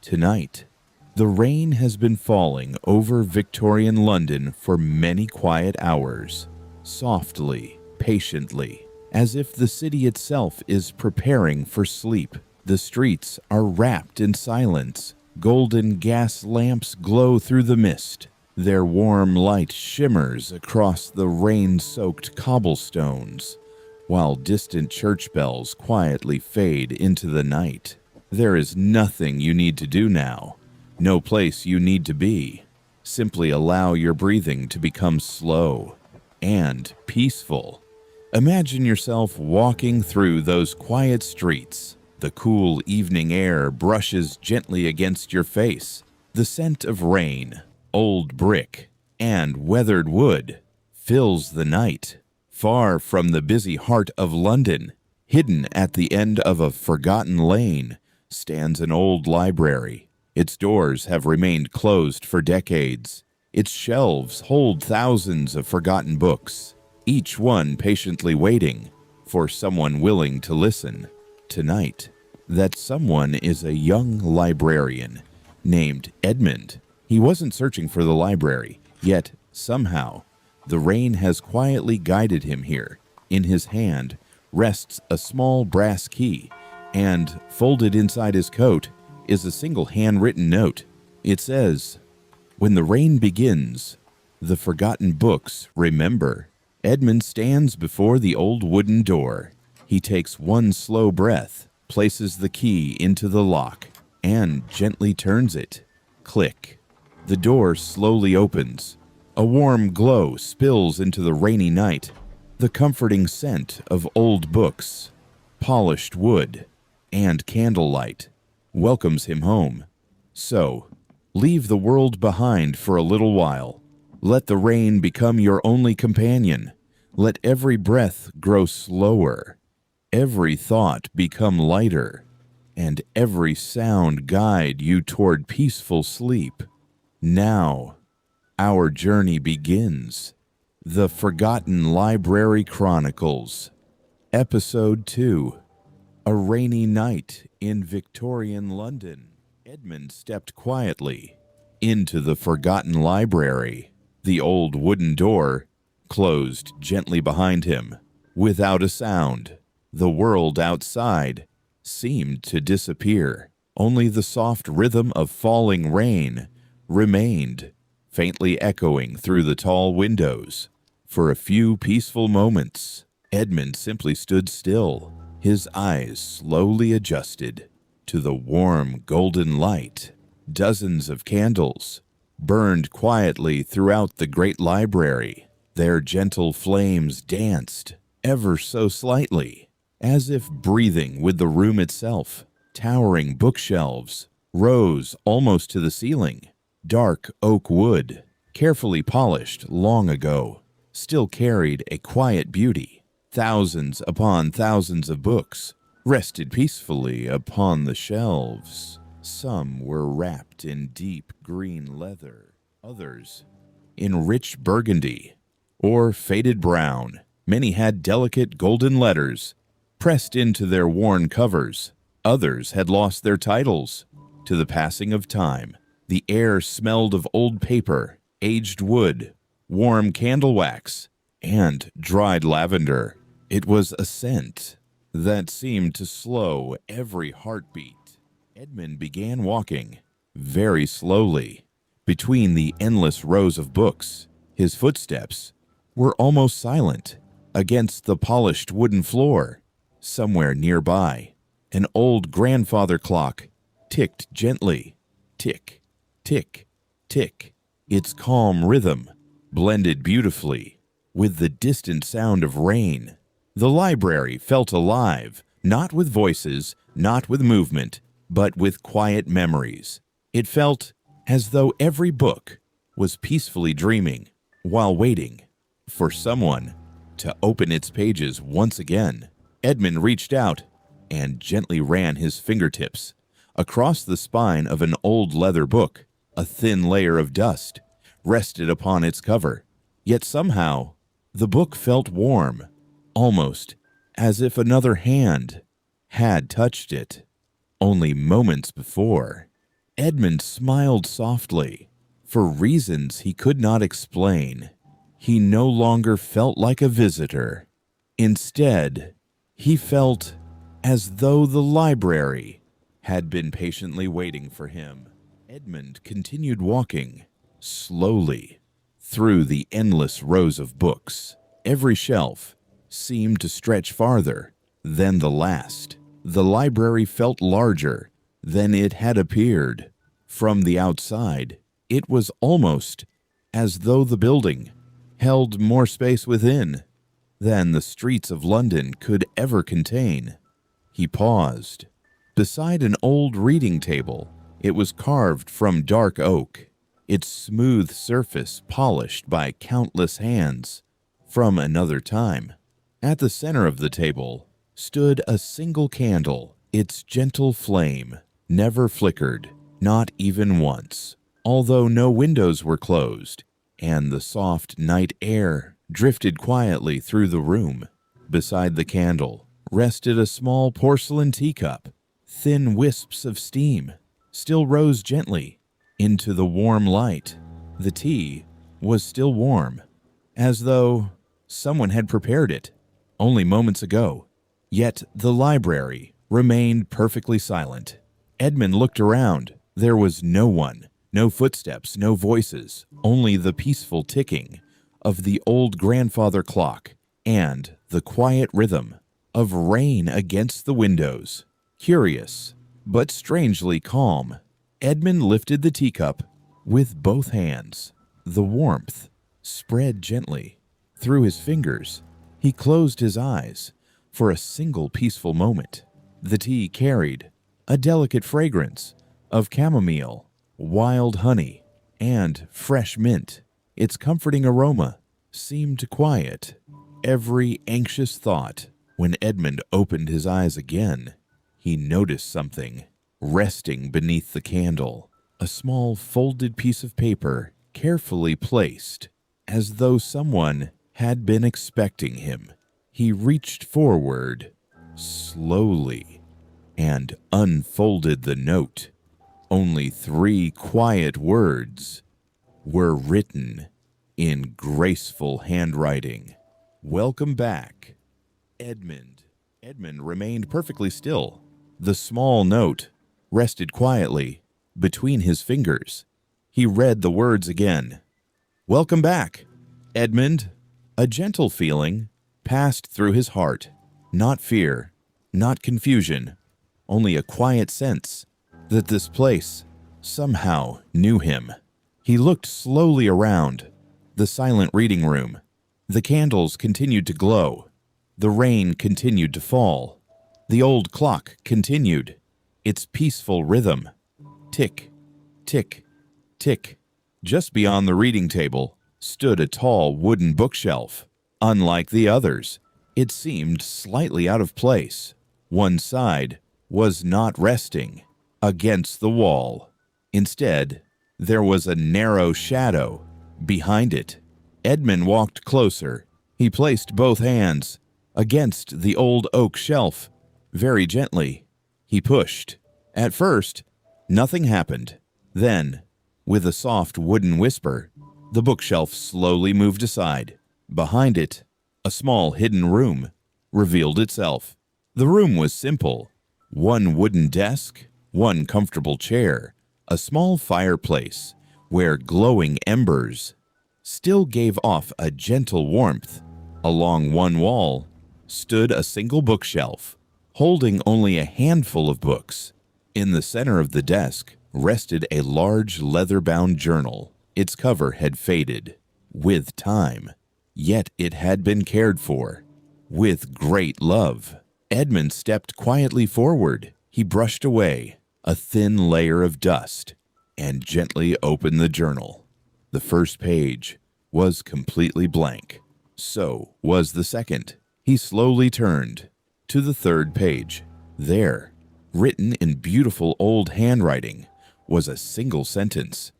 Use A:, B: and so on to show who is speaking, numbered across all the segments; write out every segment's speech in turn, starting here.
A: Tonight, the rain has been falling over Victorian London for many quiet hours, softly, patiently, as if the city itself is preparing for sleep. The streets are wrapped in silence. Golden gas lamps glow through the mist. Their warm light shimmers across the rain-soaked cobblestones, while distant church bells quietly fade into the night. There is nothing you need to do now, no place you need to be. Simply allow your breathing to become slow and peaceful. Imagine yourself walking through those quiet streets. The cool evening air brushes gently against your face. The scent of rain, old brick, and weathered wood fills the night. Far from the busy heart of London, hidden at the end of a forgotten lane, stands an old library. Its doors have remained closed for decades. Its shelves hold thousands of forgotten books, each one patiently waiting for someone willing to listen. Tonight, that someone is a young librarian named Edmund. He wasn't searching for the library, yet somehow the rain has quietly guided him here. In his hand rests a small brass key, and folded inside his coat is a single handwritten note. It says, "When the rain begins, the forgotten books remember." Edmund stands before the old wooden door. He takes one slow breath, places the key into the lock, and gently turns it. Click. The door slowly opens. A warm glow spills into the rainy night. The comforting scent of old books, polished wood, and candlelight welcomes him home. So, leave the world behind for a little while. Let the rain become your only companion. Let every breath grow slower, every thought become lighter, and every sound guide you toward peaceful sleep. Now, our journey begins. The Forgotten Library Chronicles, Episode 2, A Rainy Night in Victorian London. Edmund stepped quietly into the forgotten library. The old wooden door closed gently behind him. Without a sound, the world outside seemed to disappear. Only the soft rhythm of falling rain remained, faintly echoing through the tall windows. For a few peaceful moments, Edmund simply stood still, his eyes slowly adjusted to the warm golden light. Dozens of candles burned quietly throughout the great library. Their gentle flames danced ever so slightly, as if breathing with the room itself. Towering bookshelves rose almost to the ceiling. Dark oak wood, carefully polished long ago, still carried a quiet beauty. Thousands upon thousands of books rested peacefully upon the shelves. Some were wrapped in deep green leather, others in rich burgundy or faded brown. Many had delicate golden letters pressed into their worn covers. Others had lost their titles to the passing of time. The air smelled of old paper, aged wood, warm candle wax, and dried lavender. It was a scent that seemed to slow every heartbeat. Edmund began walking, very slowly, between the endless rows of books. His footsteps were almost silent against the polished wooden floor. Somewhere nearby, an old grandfather clock ticked gently. Tick, tick, tick. Its calm rhythm blended beautifully with the distant sound of rain. The library felt alive, not with voices, not with movement, but with quiet memories. It felt as though every book was peacefully dreaming while waiting for someone to open its pages once again. Edmund reached out and gently ran his fingertips across the spine of an old leather book. A thin layer of dust rested upon its cover, yet somehow the book felt warm, almost as if another hand had touched it. Only moments before, Edmund smiled softly. For reasons he could not explain, he no longer felt like a visitor. Instead, he felt as though the library had been patiently waiting for him. Edmund continued walking, slowly, through the endless rows of books. Every shelf seemed to stretch farther than the last. The library felt larger than it had appeared. From the outside, it was almost as though the building held more space within than the streets of London could ever contain. He paused. Beside an old reading table, it was carved from dark oak, its smooth surface polished by countless hands from another time. At the center of the table stood a single candle. Its gentle flame never flickered, not even once. Although no windows were closed, and the soft night air drifted quietly through the room. Beside the candle rested a small porcelain teacup. Thin wisps of steam still rose gently into the warm light. The tea was still warm, as though someone had prepared it only moments ago. Yet the library remained perfectly silent. Edmund looked around. There was no one. No footsteps, no voices, only the peaceful ticking of the old grandfather clock and the quiet rhythm of rain against the windows. Curious, but strangely calm, Edmund lifted the teacup with both hands. The warmth spread gently through his fingers. He closed his eyes for a single peaceful moment. The tea carried a delicate fragrance of chamomile, wild honey, and fresh mint. Its comforting aroma seemed to quiet every anxious thought. When Edmund opened his eyes again, he noticed something resting beneath the candle, a small folded piece of paper carefully placed, as though someone had been expecting him. He reached forward slowly and unfolded the note. Only 3 quiet words were written in graceful handwriting. "Welcome back, Edmund." Edmund remained perfectly still. The small note rested quietly between his fingers. He read the words again. "Welcome back, Edmund." A gentle feeling passed through his heart. Not fear, not confusion, only a quiet sense that this place somehow knew him. He looked slowly around the silent reading room. The candles continued to glow. The rain continued to fall. The old clock continued its peaceful rhythm. Tick, tick, tick. Just beyond the reading table stood a tall wooden bookshelf. Unlike the others, it seemed slightly out of place. One side was not resting against the wall. Instead, there was a narrow shadow behind it. Edmund walked closer. He placed both hands against the old oak shelf. Very gently, he pushed. At first, nothing happened. Then, with a soft wooden whisper, the bookshelf slowly moved aside. Behind it, a small hidden room revealed itself. The room was simple. One wooden desk, one comfortable chair, a small fireplace where glowing embers still gave off a gentle warmth. Along one wall stood a single bookshelf, holding only a handful of books. In the center of the desk rested a large leather-bound journal. Its cover had faded with time, yet it had been cared for with great love. Edmund stepped quietly forward. He brushed away a thin layer of dust and gently opened the journal. The first page was completely blank. So was the second. He slowly turned to the third page. There, written in beautiful old handwriting, was a single sentence.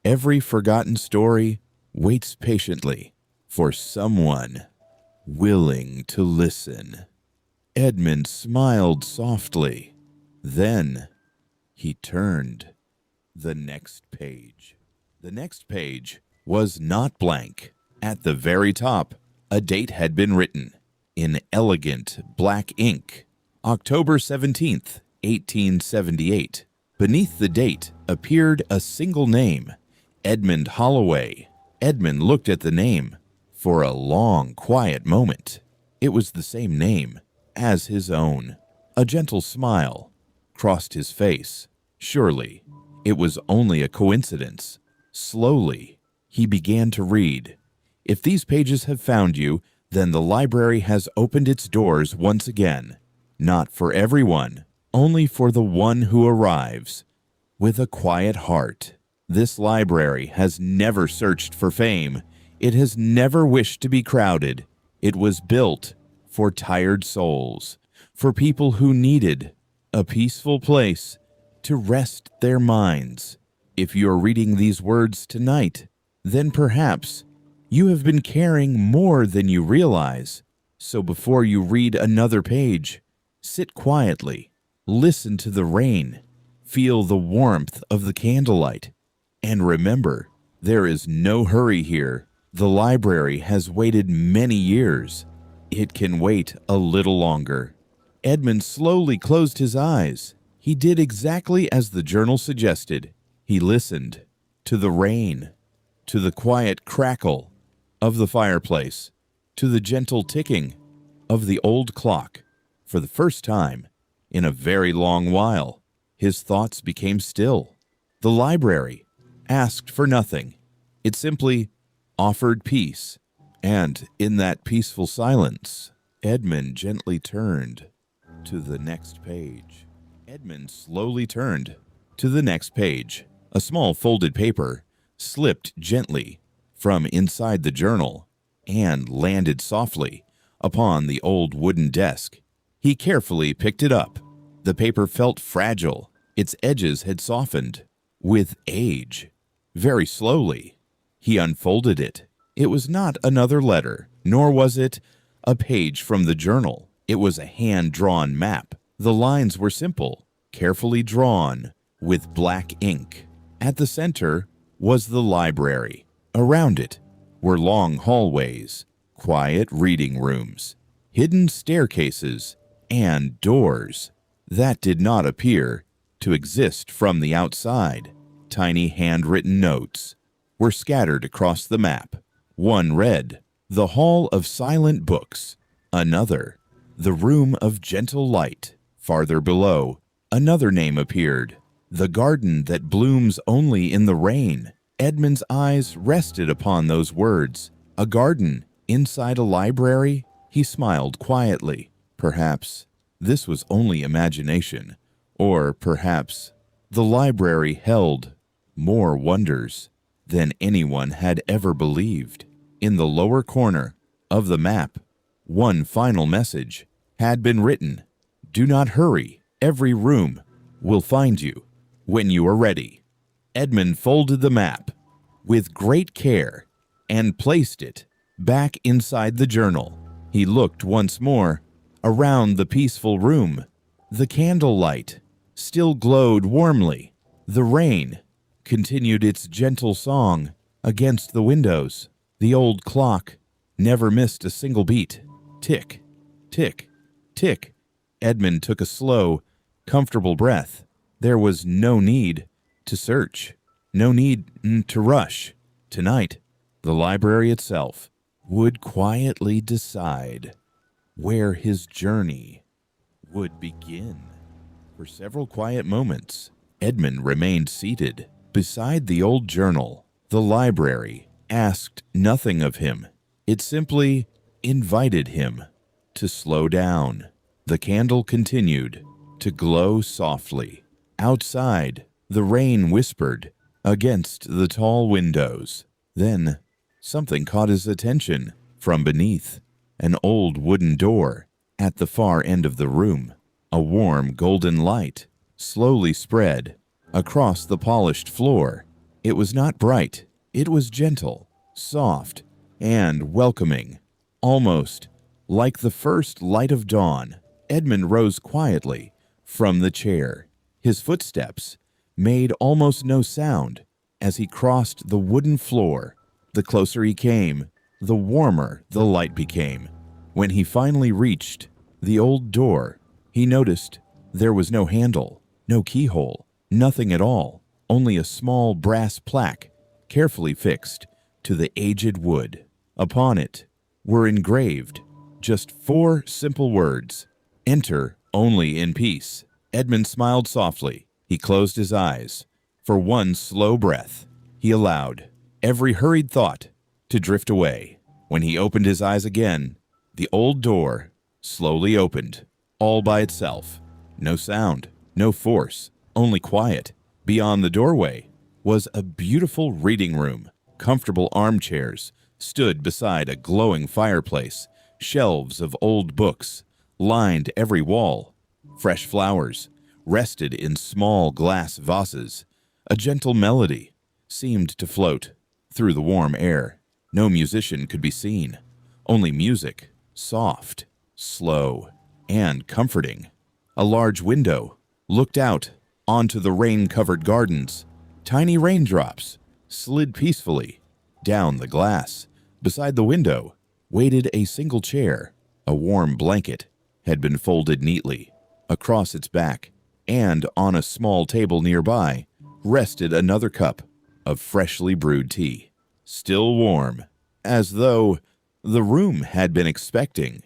A: "Every forgotten story waits patiently for someone willing to listen." Edmund smiled softly. Then he turned The next page. The next page was not blank. At the very top, a date had been written in elegant black ink. October 17th, 1878. Beneath the date appeared a single name, Edmund Holloway. Edmund looked at the name for a long, quiet moment. It was the same name as his own. A gentle smile crossed his face. Surely, it was only a coincidence. Slowly, he began to read. If these pages have found you, then the library has opened its doors once again. Not for everyone, only for the one who arrives with a quiet heart. This library has never searched for fame. It has never wished to be crowded. It was built for tired souls, for people who needed a peaceful place to rest their minds. If you're reading these words tonight, then perhaps you have been carrying more than you realize. So before you read another page, sit quietly, listen to the rain, feel the warmth of the candlelight, and remember, there is no hurry here. The library has waited many years. It can wait a little longer. Edmund slowly closed his eyes. He did exactly as the journal suggested. He listened to the rain, to the quiet crackle of the fireplace, to the gentle ticking of the old clock. For the first time in a very long while, his thoughts became still. The library asked for nothing. It simply offered peace. And in that peaceful silence, Edmund gently turned to the next page. Edmund slowly turned to the next page. A small folded paper slipped gently from inside the journal and landed softly upon the old wooden desk. He carefully picked it up. The paper felt fragile. Its edges had softened with age. Very slowly, he unfolded it. It was not another letter, nor was it a page from the journal. It was a hand-drawn map. The lines were simple, carefully drawn with black ink. At the center was the library. Around it were long hallways, quiet reading rooms, hidden staircases, and doors that did not appear to exist from the outside. Tiny handwritten notes were scattered across the map. One read, "The Hall of Silent Books." Another, "The Room of Gentle Light." Farther below, another name appeared, "The Garden That Blooms Only in the Rain." Edmund's eyes rested upon those words. A garden inside a library? He smiled quietly. Perhaps this was only imagination, or perhaps the library held more wonders than anyone had ever believed. In the lower corner of the map, one final message had been written. "Do not hurry. Every room will find you when you are ready." Edmund folded the map with great care and placed it back inside the journal. He looked once more around the peaceful room. The candlelight still glowed warmly. The rain continued its gentle song against the windows. The old clock never missed a single beat. Tick, tick, tick. Edmund took a slow, comfortable breath. There was no need to search, no need to rush. Tonight, the library itself would quietly decide where his journey would begin. For several quiet moments, Edmund remained seated beside the old journal. The library asked nothing of him. It simply invited him to slow down. The candle continued to glow softly. Outside, the rain whispered against the tall windows. Then, something caught his attention from beneath an old wooden door at the far end of the room. A warm golden light slowly spread across the polished floor. It was not bright. It was gentle, soft, and welcoming, almost like the first light of dawn. Edmund rose quietly from the chair. His footsteps made almost no sound as he crossed the wooden floor. The closer he came, the warmer the light became. When he finally reached the old door, he noticed there was no handle, no keyhole, nothing at all, only a small brass plaque carefully fixed to the aged wood. Upon it were engraved just 4 simple words: "Enter only in peace." Edmund smiled softly. He closed his eyes. For one slow breath, he allowed every hurried thought to drift away. When he opened his eyes again, the old door slowly opened, all by itself. No sound, no force, only quiet. Beyond the doorway was a beautiful reading room. Comfortable armchairs stood beside a glowing fireplace. Shelves of old books lined every wall. Fresh flowers rested in small glass vases. A gentle melody seemed to float through the warm air. No musician could be seen, only music, soft, slow, and comforting. A large window looked out onto the rain-covered gardens. Tiny raindrops slid peacefully down the glass. Beside the window waited a single chair. A warm blanket had been folded neatly across its back, and on a small table nearby rested another cup of freshly brewed tea, still warm, as though the room had been expecting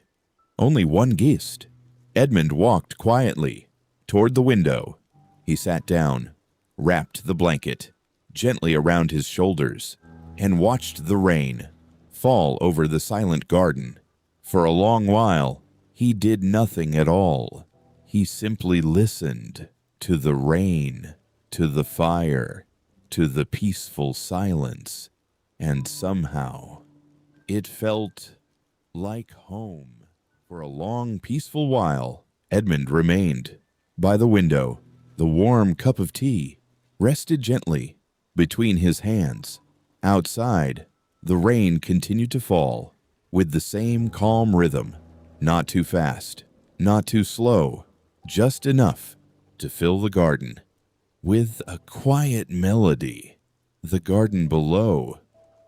A: only one guest. Edmund walked quietly toward the window. He sat down, wrapped the blanket gently around his shoulders, and watched the rain fall over the silent garden. For a long while, he did nothing at all. He simply listened to the rain, to the fire, to the peaceful silence, and somehow it felt like home. For a long, peaceful while, Edmund remained by the window. The warm cup of tea rested gently between his hands. Outside, the rain continued to fall with the same calm rhythm, not too fast, not too slow, just enough to fill the garden with a quiet melody. The garden below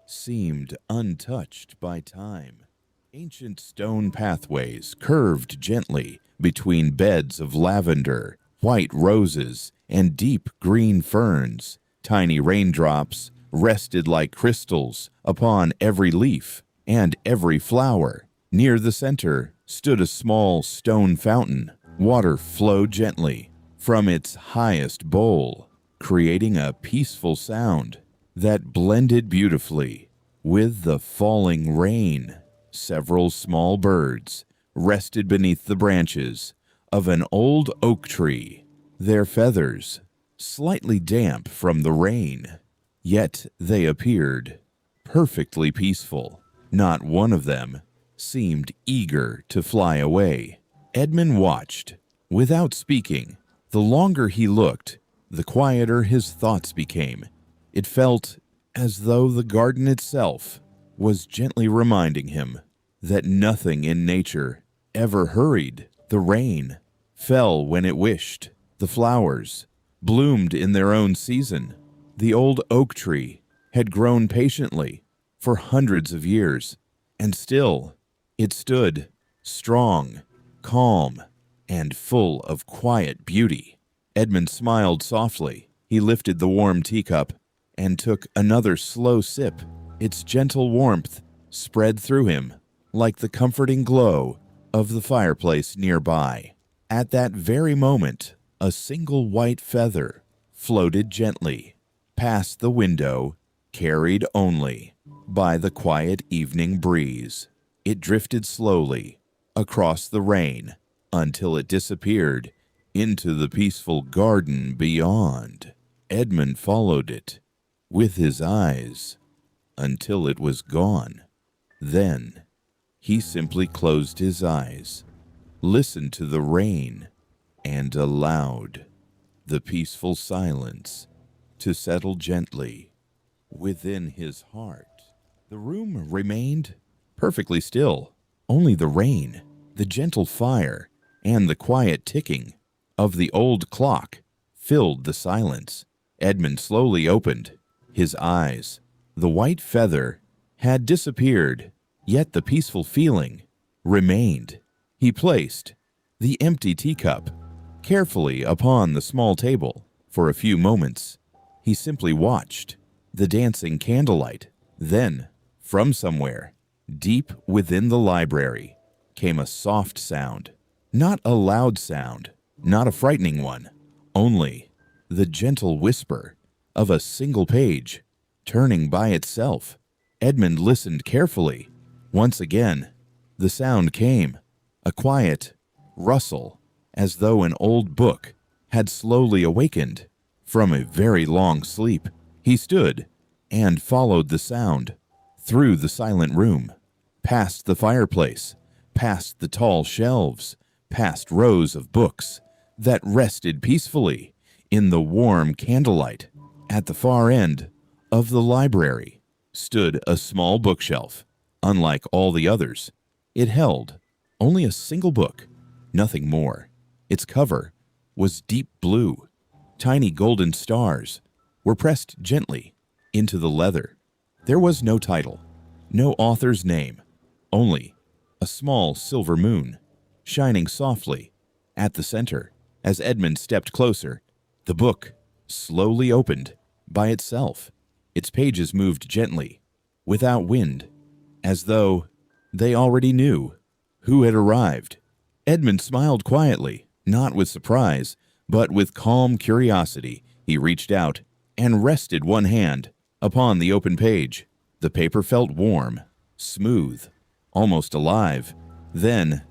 A: seemed untouched by time. Ancient stone pathways curved gently between beds of lavender, white roses, and deep green ferns. Tiny raindrops rested like crystals upon every leaf and every flower. Near the center stood a small stone fountain. Water flowed gently from its highest bowl, creating a peaceful sound that blended beautifully with the falling rain. Several small birds rested beneath the branches of an old oak tree, their feathers slightly damp from the rain. Yet they appeared perfectly peaceful. Not one of them seemed eager to fly away. Edmund watched without speaking. The longer he looked, the quieter his thoughts became. It felt as though the garden itself was gently reminding him that nothing in nature ever hurried. The rain fell when it wished. The flowers bloomed in their own season. The old oak tree had grown patiently for hundreds of years, and still it stood strong, calm, and full of quiet beauty. Edmund smiled softly. He lifted the warm teacup and took another slow sip. Its gentle warmth spread through him like the comforting glow of the fireplace nearby. At that very moment, a single white feather floated gently past the window, carried only by the quiet evening breeze. It drifted slowly across the rain until it disappeared into the peaceful garden beyond. Edmund followed it with his eyes until it was gone. Then he simply closed his eyes, listened to the rain, and allowed the peaceful silence to settle gently within his heart. The room remained perfectly still. Only the rain, the gentle fire, and the quiet ticking of the old clock filled the silence. Edmund slowly opened his eyes. The white feather had disappeared, yet the peaceful feeling remained. He placed the empty teacup carefully upon the small table. For a few moments, he simply watched the dancing candlelight. Then, from somewhere deep within the library, came a soft sound. Not a loud sound, not a frightening one, only the gentle whisper of a single page turning by itself. Edmund listened carefully. Once again, the sound came, a quiet rustle, as though an old book had slowly awakened from a very long sleep. He stood and followed the sound through the silent room, past the fireplace, past the tall shelves, past rows of books that rested peacefully in the warm candlelight. At the far end of the library stood a small bookshelf. Unlike all the others, it held only a single book, nothing more. Its cover was deep blue. Tiny golden stars were pressed gently into the leather. There was no title, no author's name, only a small silver moon shining softly at the center. As Edmund stepped closer, the book slowly opened by itself. Its pages moved gently, without wind, as though they already knew who had arrived. Edmund smiled quietly, not with surprise, but with calm curiosity. He reached out and rested one hand upon the open page. The paper felt warm, smooth, almost alive. Then,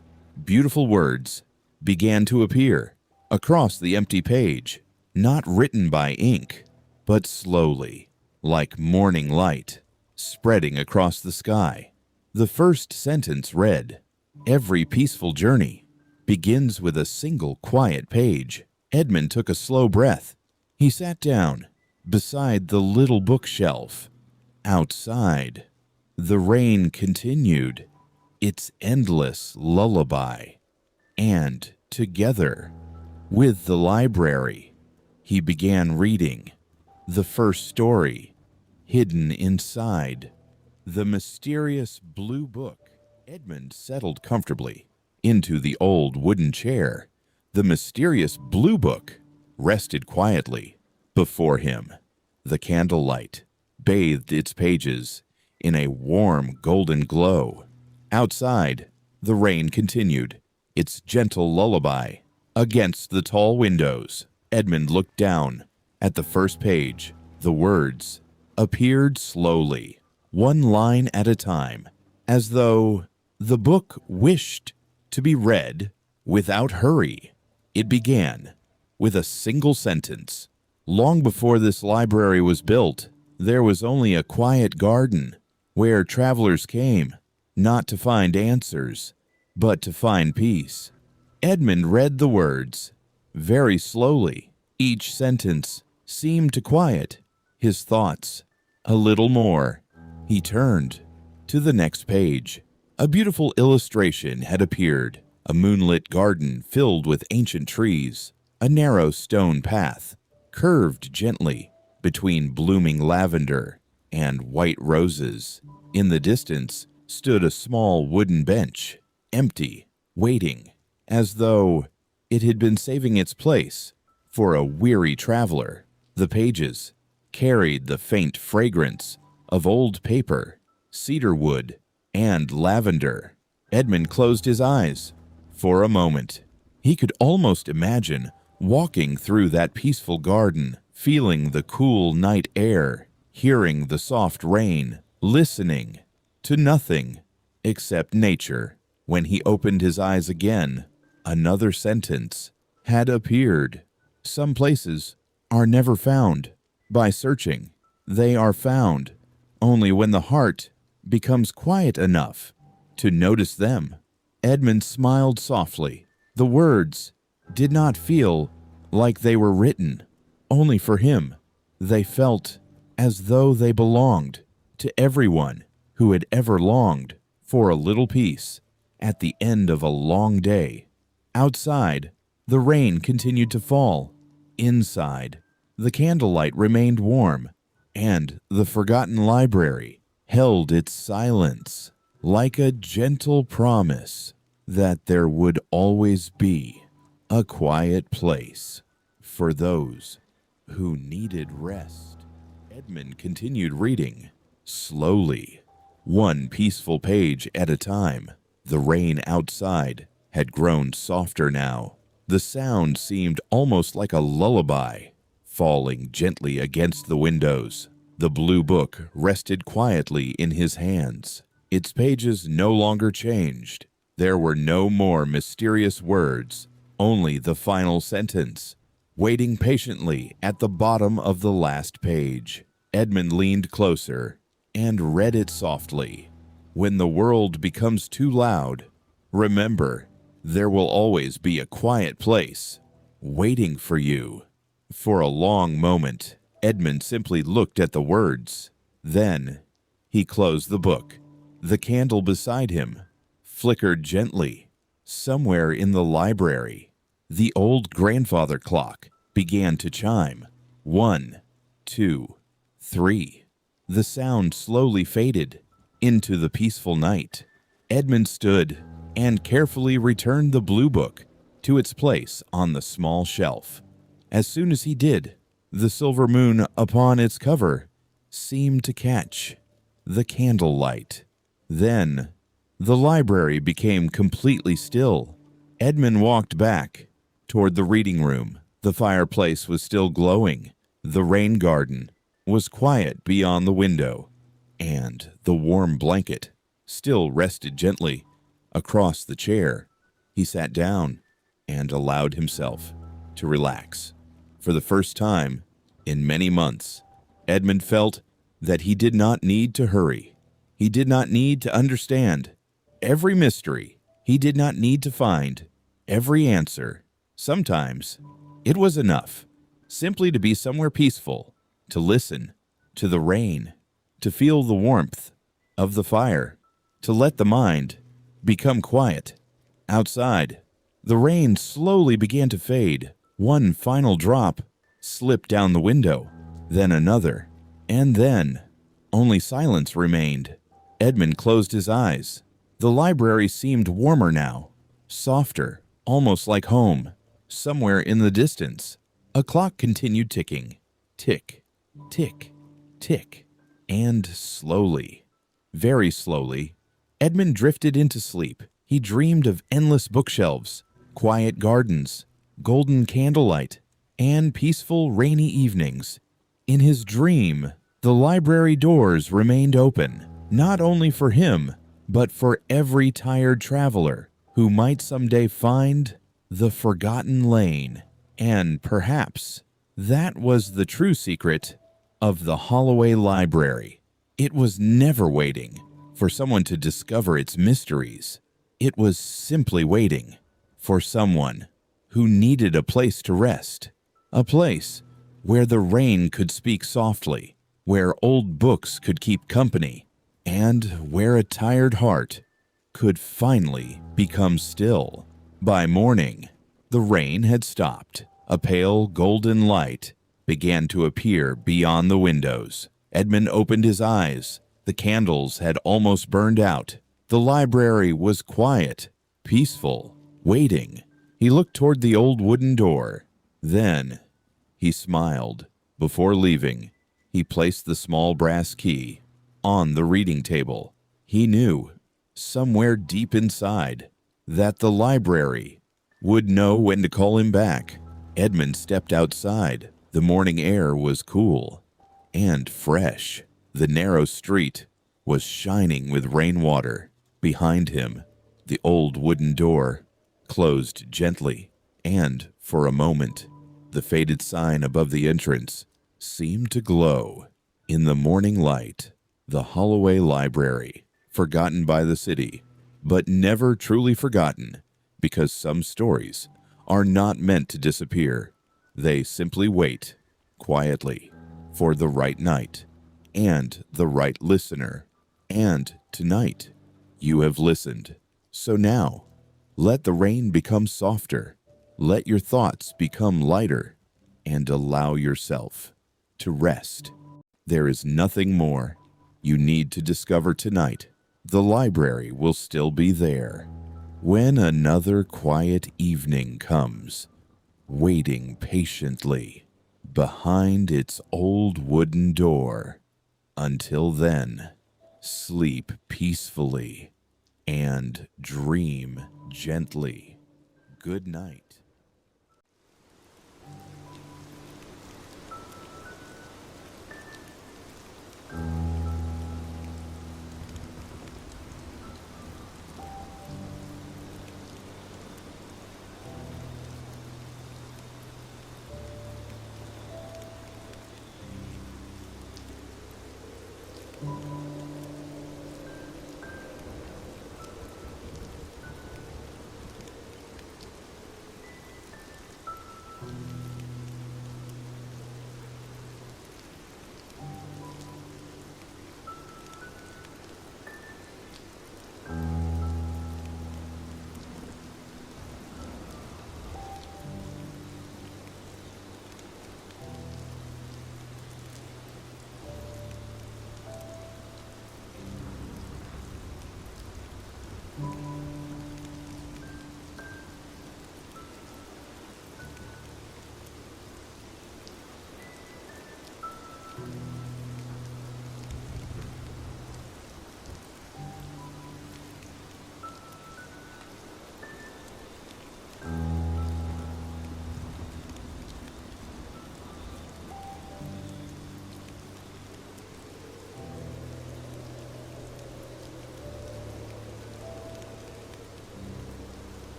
A: beautiful words began to appear across the empty page, not written by ink, but slowly, like morning light, spreading across the sky. The first sentence read, "Every peaceful journey begins with a single quiet page." Edmund took a slow breath. He sat down beside the little bookshelf. Outside, the rain continued its endless lullaby, and together with the library, he began reading the first story, hidden inside the mysterious blue book. Edmund settled comfortably into the old wooden chair. The mysterious blue book rested quietly before him. The candlelight bathed its pages in a warm golden glow. Outside, the rain continued its gentle lullaby against the tall windows. Edmund looked down at the first page. The words appeared slowly, one line at a time, as though the book wished to be read without hurry. It began with a single sentence. Long before this library was built, there was only a quiet garden where travelers came, not to find answers, but to find peace. Edmund read the words very slowly. Each sentence seemed to quiet his thoughts a little more. He turned to the next page. A beautiful illustration had appeared. A moonlit garden filled with ancient trees. A narrow stone path curved gently between blooming lavender and white roses. In the distance stood a small wooden bench, empty, waiting, as though it had been saving its place for a weary traveler. The pages carried the faint fragrance of old paper, cedar wood, and lavender. Edmund closed his eyes. For a moment, he could almost imagine walking through that peaceful garden, feeling the cool night air, hearing the soft rain, listening to nothing except nature. When he opened his eyes again, another sentence had appeared. Some places are never found by searching. They are found only when the heart becomes quiet enough to notice them. Edmund smiled softly. The words did not feel like they were written only for him. They felt as though they belonged to everyone who had ever longed for a little peace at the end of a long day. Outside, the rain continued to fall. Inside, The candlelight remained warm, and the forgotten library held its silence like a gentle promise that there would always be a quiet place for those who needed rest. Edmund continued reading, slowly, one peaceful page at a time. The rain outside had grown softer now. The sound seemed almost like a lullaby, falling gently against the windows. The blue book rested quietly in his hands. Its pages no longer changed. There were no more mysterious words, only the final sentence, waiting patiently at the bottom of the last page. Edmund leaned closer and read it softly. When the world becomes too loud, remember, there will always be a quiet place waiting for you. For a long moment, Edmund simply looked at the words. Then, he closed the book. The candle beside him flickered gently. Somewhere in the library, the old grandfather clock began to chime. 1, 2, 3. The sound slowly faded into the peaceful night. Edmund stood and carefully returned the blue book to its place on the small shelf. As soon as he did, the silver moon upon its cover seemed to catch the candlelight. Then, the library became completely still. Edmund walked back toward the reading room. The fireplace was still glowing. The rain garden was quiet beyond the window, and the warm blanket still rested gently across the chair. He sat down and allowed himself to relax. For the first time in many months, Edmund felt that he did not need to hurry. He did not need to understand every mystery. He did not need to find every answer. Sometimes it was enough simply to be somewhere peaceful, to listen to the rain, to feel the warmth of the fire, to let the mind become quiet. Outside, the rain slowly began to fade. One final drop slipped down the window, then another, and then only silence remained. Edmund closed his eyes. The library seemed warmer now, softer, almost like home. Somewhere in the distance, a clock continued ticking. Tick, tick, tick. And slowly, very slowly, Edmund drifted into sleep. He dreamed of endless bookshelves, quiet gardens, golden candlelight, and peaceful rainy evenings. In his dream, the library doors remained open, not only for him, but for every tired traveler who might someday find the forgotten lane. And perhaps that was the true secret of the Holloway Library. It was never waiting for someone to discover its mysteries. It was simply waiting for someone who needed a place to rest, a place where the rain could speak softly, where old books could keep company, and where a tired heart could finally become still. By morning, the rain had stopped. A pale golden light began to appear beyond the windows. Edmund opened his eyes. The candles had almost burned out. The library was quiet, peaceful, waiting. He looked toward the old wooden door. Then he smiled. Before leaving, he placed the small brass key on the reading table. He knew, somewhere deep inside, that the library would know when to call him back. Edmund stepped outside. The morning air was cool and fresh. The narrow street was shining with rainwater. Behind him, the old wooden door closed gently, and for a moment, the faded sign above the entrance seemed to glow in the morning light. The Holloway Library, forgotten by the city, but never truly forgotten, because some stories are not meant to disappear. They simply wait quietly for the right night and the right listener. And tonight, you have listened. So now, let the rain become softer. Let your thoughts become lighter. and allow yourself to rest. There is nothing more you need to discover tonight. The library will still be there when another quiet evening comes, waiting patiently behind its old wooden door. Until then, sleep peacefully and dream gently. Good night.